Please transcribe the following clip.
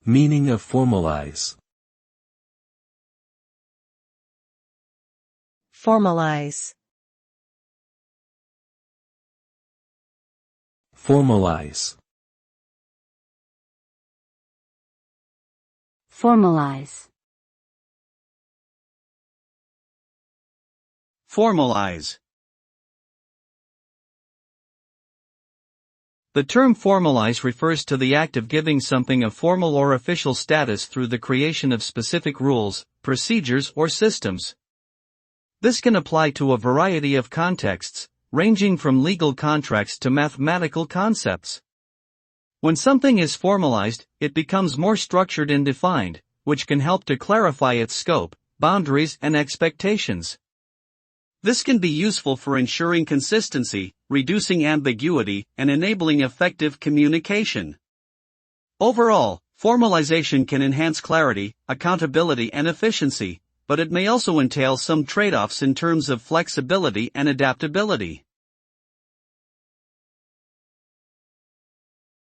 Meaning of formalize. Formalize. Formalize. Formalize. Formalize. The term formalize refers to the act of giving something a formal or official status through the creation of specific rules, procedures, or systems. This can apply to a variety of contexts, ranging from legal contracts to mathematical concepts. When something is formalized, it becomes more structured and defined, which can help to clarify its scope, boundaries, and expectations. This can be useful for ensuring consistency, reducing ambiguity, and enabling effective communication. Overall, formalization can enhance clarity, accountability, and efficiency, but it may also entail some trade-offs in terms of flexibility and adaptability.